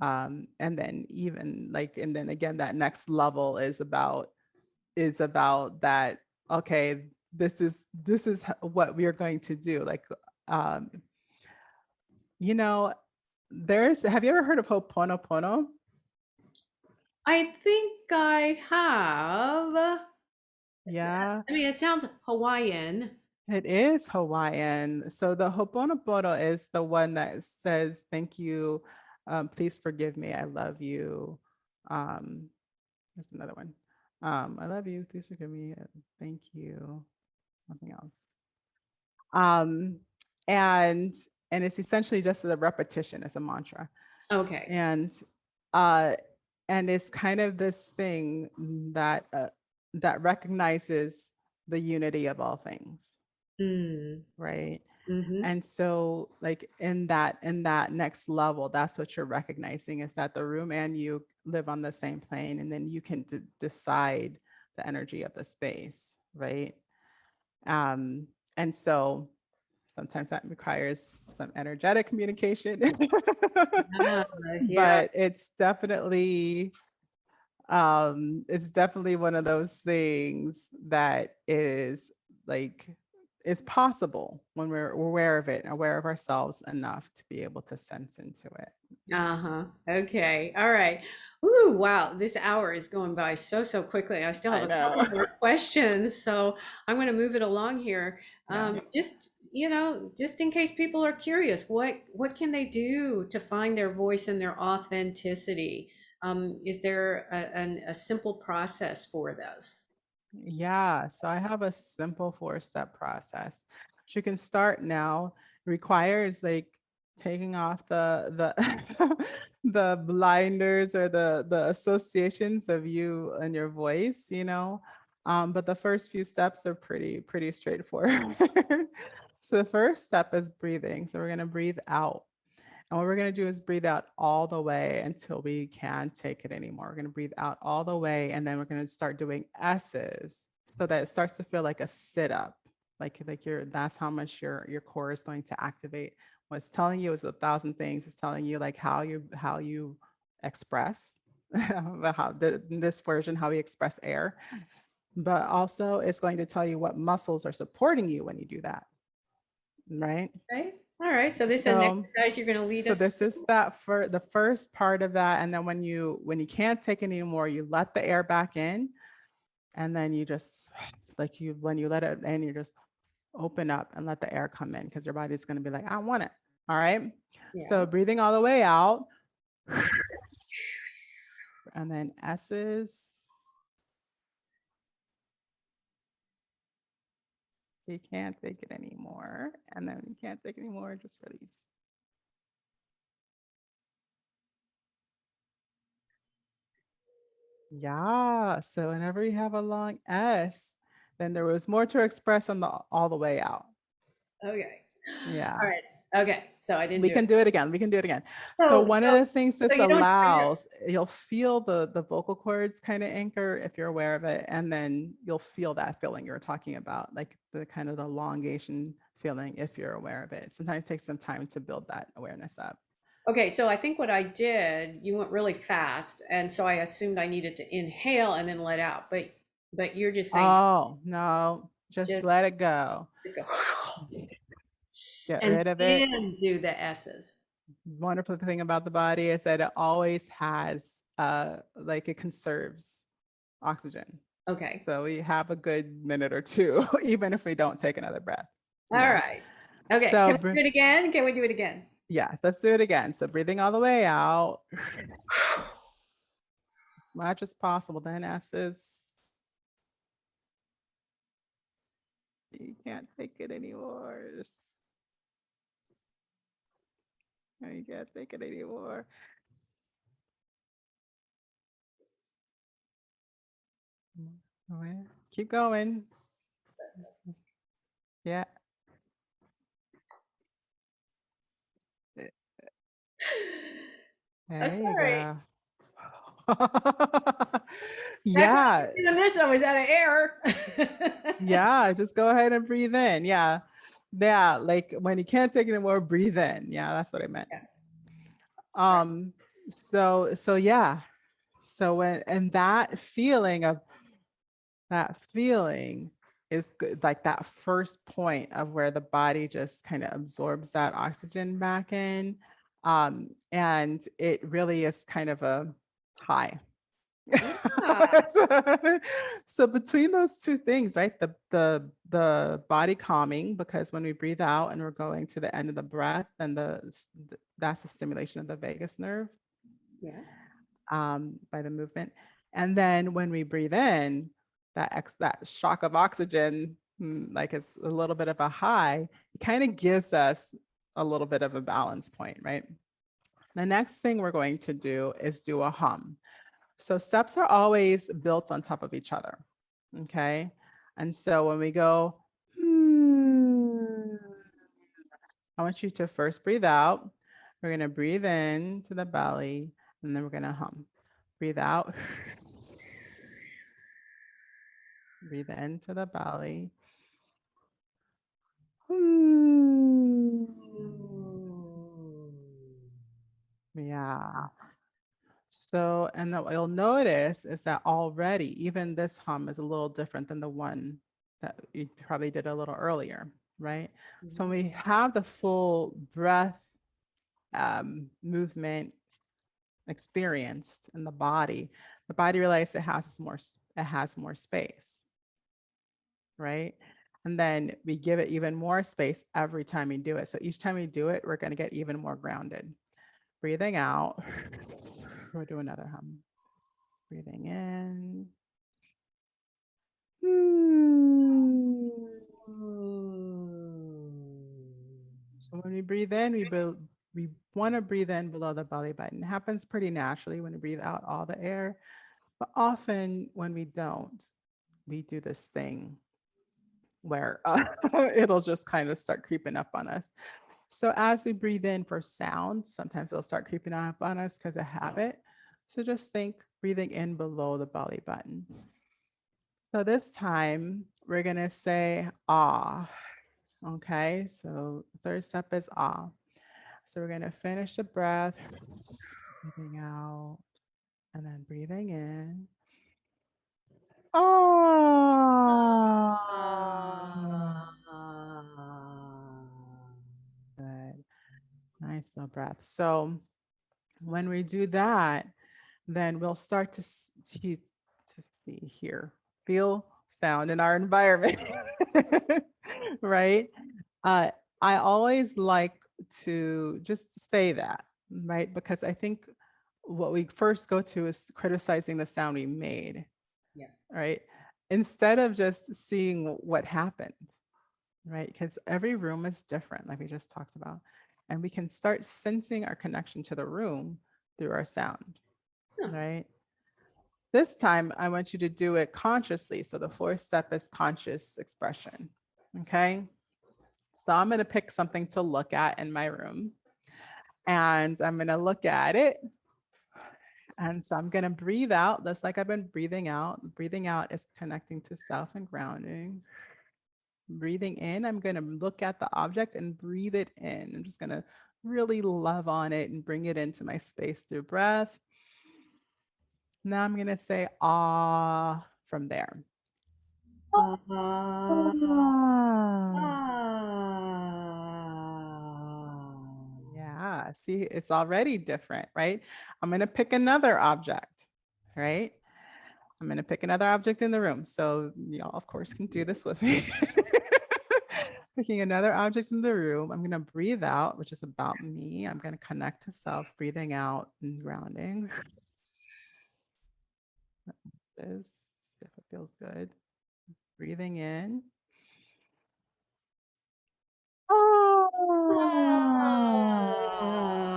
And then even like, and then again, that next level is about that, okay, this is what we are going to do. Like um you know, have you ever heard of Ho'oponopono? I think I have. Yeah, I mean, it sounds Hawaiian. it is Hawaiian. So the Ho'oponopono is the one that says, thank you, please forgive me, I love you. Um, there's another one. I love you, please forgive me, thank you, something else. Um, and and it's essentially just a repetition, it's a mantra. Okay. And uh and it's kind of this thing that that recognizes the unity of all things, Mm, right? mhm, And so like in that next level, that's what you're recognizing, is that the room and you live on the same plane, and then you can decide the energy of the space, right? um and so sometimes that requires some energetic communication. yeah, yeah, But it's definitely one of those things that is like is possible when we're aware of it and aware of ourselves enough to be able to sense into it. uh-huh, okay, all right. Ooh, wow, this hour is going by so quickly. I still have I a couple know. more questions, so I'm gonna move it along here. Yeah. Just, just in case people are curious, what can they do to find their voice and their authenticity? Is there a simple process for this? Yeah, so I have a simple four-step process. You can start now. Requires like taking off the the blinders or the associations of you and your voice, you know. But the first few steps are pretty straightforward. So the first step is breathing. So we're gonna breathe out. And what we're going to do is breathe out all the way until we can't take it anymore. We're going to breathe out all the way, and then we're going to start doing S's so that it starts to feel like a sit up. Like that's how much your core is going to activate. What it's telling you is a thousand things. It's telling you like how you express how this version, how we express air. But also it's going to tell you what muscles are supporting you when you do that. Right. Okay, all right, so this is an So exercise you're gonna lead So us this is that for the first part of that. And then when you can't take it anymore, you let the air back in, and then you just like you when you let it in, you just open up and let the air come in, because your body's going to be like, I want it. All right. through. Yeah. So breathing all the way out, and then S's. You can't take it anymore. And then you can't take it anymore, just release. Yeah. So whenever you have a long S, then there was more to express on the all the way out. Okay. All Yeah. right. Okay. So I didn't We do it. can do it again. We can do it again. So So, one of so, the things so this you don't trigger. allows, you'll feel the vocal cords kind of anchor if you're aware of it, and then you'll feel that feeling you're talking about, like the kind of elongation feeling if you're aware of it. Sometimes it takes some time to build that awareness up. Okay. So I think what I did, you went really fast, and so I assumed I needed to inhale and then let out. But you're just saying Oh no, just just let it go. just go Get and rid of it. then do the S's. Wonderful thing about the body is that it always has like it conserves oxygen. Okay. So we have a good minute or two, even if we don't take another breath. All Yeah. right. Okay. So Can we do it again? Can we do it again? yes, let's do it again. So breathing all the way out as much as possible. Then S's, you can't take it anymore. I can't take it anymore. Keep going. Yeah. That's There you all right. go. Back when I Yeah. was doing this, I was out of air. Yeah. Just go ahead and breathe in. Yeah. Yeah. Like when you can't take it anymore, breathe in. Yeah. That's what I meant. Yeah, right. Um, so yeah. So when and that feeling is good, like that first point of where the body just kind of absorbs that oxygen back in. And it really is kind of a high. Yeah. so, so between those two things, right? The body calming, because when we breathe out and we're going to the end of the breath, and that's the stimulation of the vagus nerve Yeah. by the movement. And then when we breathe in, that shock of oxygen, like it's a little bit of a high, it kind of gives us a little bit of a balance point, right? The next thing we're going to do is do a hum. So steps are always built on top of each other. Okay. And so when we go, I want you to first breathe out. We're going to breathe in to the belly, and then we're going to hum. Breathe out. Breathe into the belly. Yeah. So, and what you'll notice is that already, even this hum is a little different than the one that you probably did a little earlier, right? So when Mhm. we have the full breath movement experienced in the body realizes it has more space, right? And then we give it even more space every time we do it. So each time we do it, we're going to get even more grounded. Breathing out. We'll do another hum. Breathing in. So when we breathe in, we want to breathe in below the belly button. It happens pretty naturally when we breathe out all the air, but often when we don't, we do this thing where it'll just kind of start creeping up on us. So as we breathe in for sound, sometimes it'll start creeping up on us because of habit. So just think breathing in below the belly button. So this time we're going to say ah. Okay, so the third step is ah. So we're going to finish the breath, breathing out, and then breathing in. Ah. Good. Nice slow breath. So when we do that, then we'll start to see, hear, feel sound in our environment. Right? Uh, I always like to just say that, right? Because I think what we first go to is criticizing the sound we made, Yeah. right? Instead of just seeing what happened, right? Because every room is different, like we just talked about. And we can start sensing our connection to the room through our sound, Huh. right? This time, I want you to do it consciously. So the fourth step is conscious expression. Okay. So I'm going to pick something to look at in my room, and I'm going to look at it. And so I'm going to breathe out just like I've been breathing out. Breathing out is connecting to self and grounding. Breathing in, I'm going to look at the object and breathe it in. I'm just going to really love on it and bring it into my space through breath. Now I'm going to say ah from there. Ah, Ah. ah. Yeah, see, it's already different, right? I'm going to pick another object, right? I'm going to pick another object in the room. So y'all, of course, can do this with me. Picking another object in the room. I'm going to breathe out, which is about me. I'm going to connect to self, breathing out and grounding. This, if it feels good. Breathing in. Ah.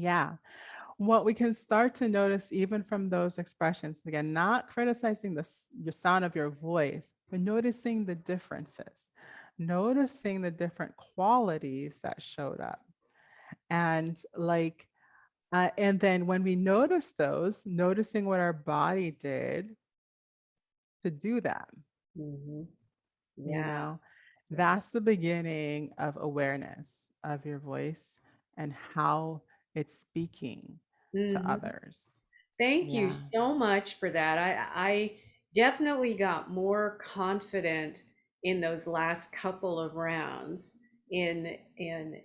Yeah. What we can start to notice even from those expressions, again, not criticizing your sound of your voice, but noticing the differences, noticing the different qualities that showed up. And and then when we notice those, noticing what our body did to do that, Hmm. you Yeah. know, Yeah. that's the beginning of awareness of your voice and how it's speaking to Hmm. others. Thank you Yeah. so much for that. I definitely got more confident in those last couple of rounds in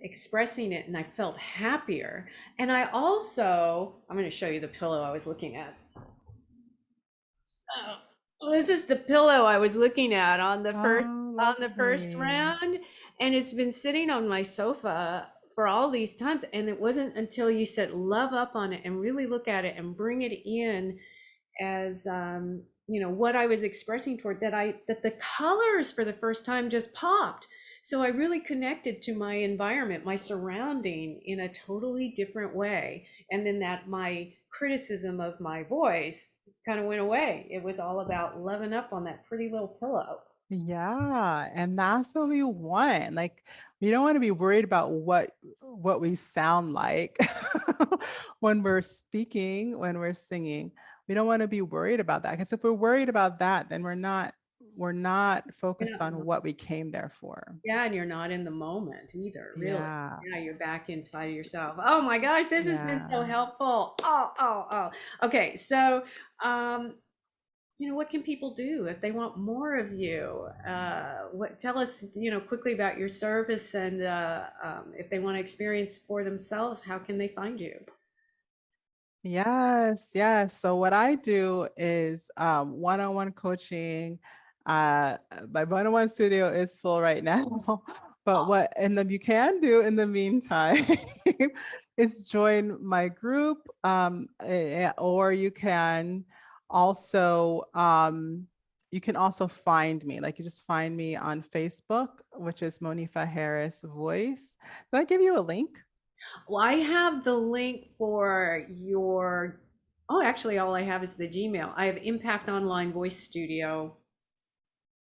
expressing it, and I felt happier. And I also, I'm going to show you the pillow I was looking at. Oh, this is the pillow I was looking at Oh, on the first lovely. round, and it's been sitting on my sofa for all these times. And it wasn't until you said love up on it and really look at it and bring it in as what I was expressing toward that the colors for the first time just popped. So I really connected to my environment, my surrounding in a totally different way. And then that my criticism of my voice kind of went away. It was all about loving up on that pretty little pillow. Yeah, and that's what we want. Like, we don't want to be worried about what we sound like when we're speaking, when we're singing. We don't want to be worried about that because if we're worried about that, then we're not focused on Yeah. what we came there for. Yeah, and you're not in the moment either, really. Yeah. Yeah, you're back inside of yourself. Oh my gosh, this has been so Yeah. helpful. Oh. Okay, so um, what can people do if they want more of you? What tell us, quickly about your service and if they want to experience for themselves, how can they find you? Yes, yes. So what I do is one-on-one coaching. My one-on-one studio is full right now, but Oh, what and then you can do in the meantime is join my group, or also you can also find me. Like you just find me on Facebook, which is Monifa Harris Voice. Did I give you a link? well, I have the link for your. Oh, actually, all I have is the Gmail. I have Impact Online Voice Studio.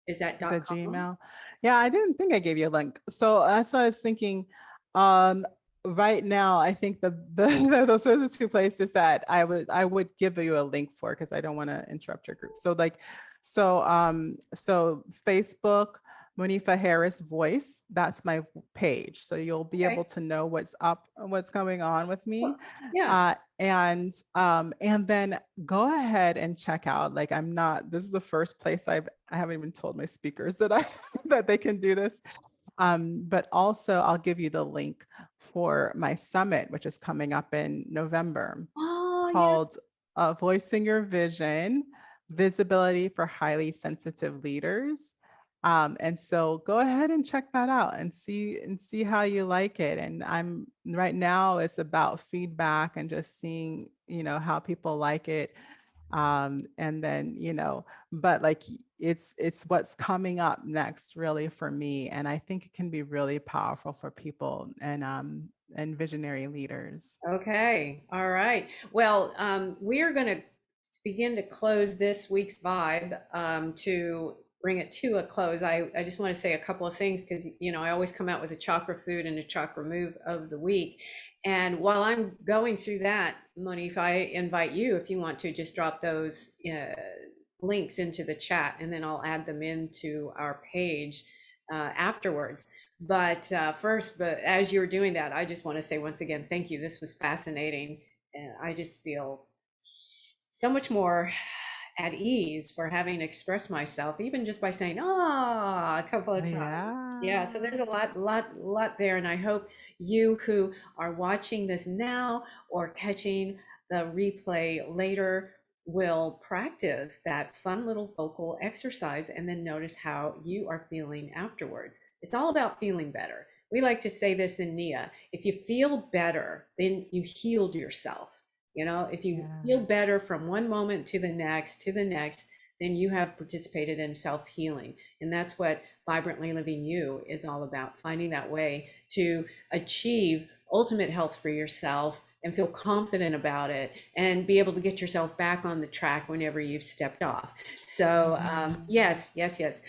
Is that The .com? Gmail. Yeah, I didn't think I gave you a link. So that's what I was thinking. Um, right now, I think those are the two places that I would give you a link for because I don't want to interrupt your group. So Facebook, Monifa Harris Voice, that's my page. So you'll be able Okay. to know what's up, what's going on with me. Yeah. And then go ahead and check out. Like I'm not, this is the first place I haven't even told my speakers that I that they can do this. But also I'll give you the link for my summit, which is coming up in November, Oh, yeah. called Voicing Your Vision, Visibility for Highly Sensitive Leaders. And so go ahead and check that out and see how you like it. And I'm right now it's about feedback and just seeing, how people like it. And then, but like it's what's coming up next really for me. And I think it can be really powerful for people and visionary leaders. Okay. All right. Well, we are going to begin to close this week's vibe to bring it to a close. I just want to say a couple of things because, I always come out with a chakra food and a chakra move of the week. And while I'm going through that, Moni, if I invite you, if you want to just drop those links into the chat and then I'll add them into our page afterwards. But as you're doing that, I just want to say once again, thank you. This was fascinating. And I just feel so much more at ease for having expressed myself, even just by saying "ah" a couple of times. Yeah, so Yeah. there's a lot there, and I hope you who are watching this now or catching the replay later will practice that fun little vocal exercise and then notice how you are feeling afterwards. It's all about feeling better. We like to say this in Nia, if you feel better, then you healed yourself. If you Yeah. feel better from one moment to the next, then you have participated in self healing. And that's what Vibrantly Living You is all about, finding that way to achieve ultimate health for yourself and feel confident about it and be able to get yourself back on the track whenever you've stepped off. So yes, yes, yes.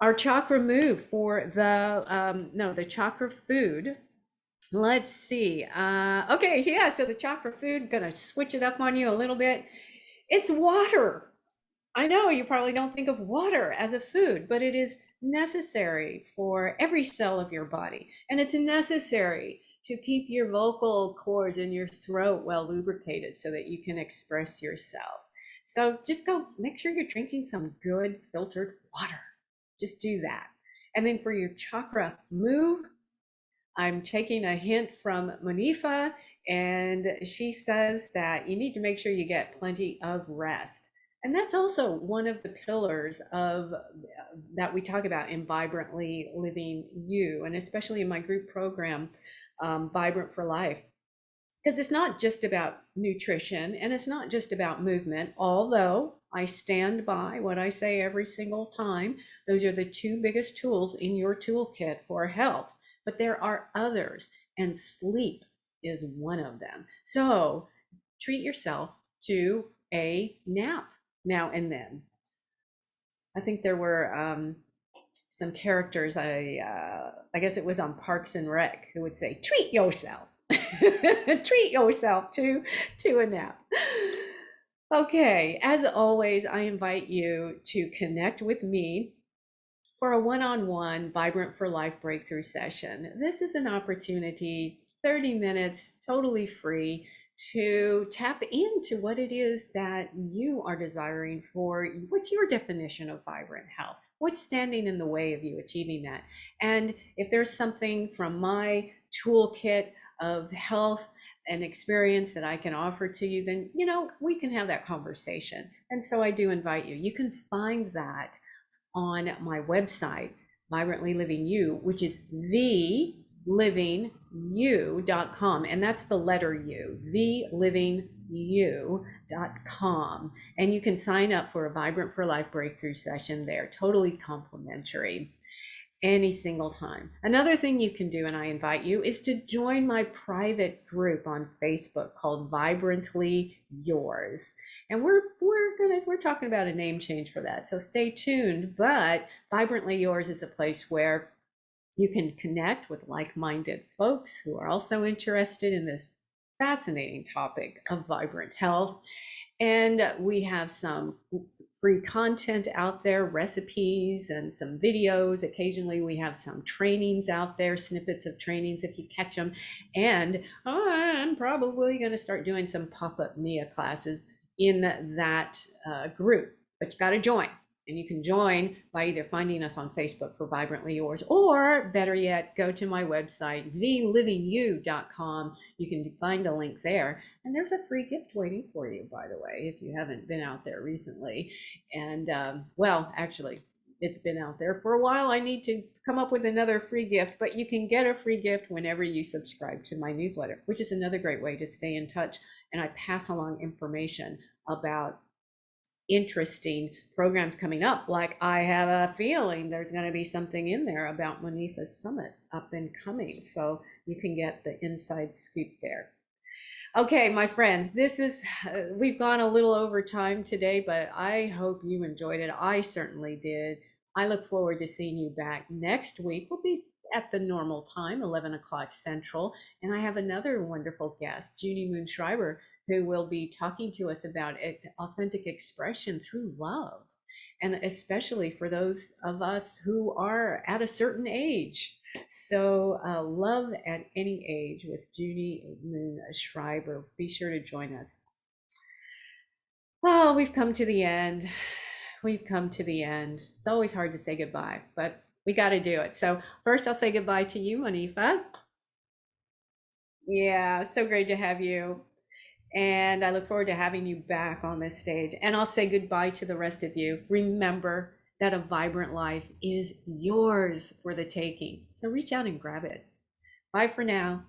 Our chakra move for the no, the chakra food. Let's see. Okay, yeah, so the chakra food, gonna switch it up on you a little bit. It's water. I know you probably don't think of water as a food, but it is necessary for every cell of your body. And it's necessary to keep your vocal cords and your throat well lubricated so that you can express yourself. So just go make sure you're drinking some good filtered water. Just do that. And then for your chakra move, I'm taking a hint from Monifa, and she says that you need to make sure you get plenty of rest. And that's also one of the pillars of that we talk about in Vibrantly Living You, and especially in my group program, Vibrant for Life, because it's not just about nutrition and it's not just about movement, although I stand by what I say every single time. Those are the two biggest tools in your toolkit for health, but there are others, and sleep is one of them. So treat yourself to a nap now and then. I think there were some characters, I guess it was on Parks and Rec, who would say, treat yourself. Treat yourself to a nap. Okay, as always, I invite you to connect with me for a one-on-one Vibrant for Life breakthrough session. This is an opportunity, 30 minutes, totally free, to tap into what it is that you are desiring for. What's your definition of vibrant health? What's standing in the way of you achieving that? And if there's something from my toolkit of health and experience that I can offer to you, then, we can have that conversation. And so I do invite you. You can find that on my website, Vibrantly Living You, which is thelivingyou.com. And that's the letter U, thelivingyou.com. And you can sign up for a Vibrant for Life breakthrough session there, totally complimentary, any single time. Another thing you can do, and I invite you, is to join my private group on Facebook called Vibrantly Yours. And we're talking about a name change for that. So stay tuned. But Vibrantly Yours is a place where you can connect with like-minded folks who are also interested in this fascinating topic of vibrant health. And we have some free content out there, recipes and some videos. Occasionally we have some trainings out there, snippets of trainings if you catch them. And I'm probably going to start doing some pop-up Mia classes in that group, but you got to join. And you can join by either finding us on Facebook for Vibrantly Yours, or better yet, go to my website, thelivingyou.com. You can find a link there. And there's a free gift waiting for you, by the way, if you haven't been out there recently. And well, actually, it's been out there for a while. I need to come up with another free gift, but you can get a free gift whenever you subscribe to my newsletter, which is another great way to stay in touch. And I pass along information about interesting programs coming up. Like, I have a feeling there's going to be something in there about Monifa's summit up and coming, so you can get the inside scoop there. Okay, my friends, we've gone a little over time today, but I hope you enjoyed it. I certainly did. I look forward to seeing you back next week. We'll be at the normal time, 11 o'clock Central, and I have another wonderful guest, Junie Moon Schreiber, who will be talking to us about authentic expression through love, and especially for those of us who are at a certain age. So love at any age with Junie Moon Schreiber. Be sure to join us. Well, we've come to the end. We've come to the end. It's always hard to say goodbye, but we got to do it. So first I'll say goodbye to you, Monifa. Yeah, so great to have you. And I look forward to having you back on this stage. And I'll say goodbye to the rest of you. Remember that a vibrant life is yours for the taking. So reach out and grab it. Bye for now.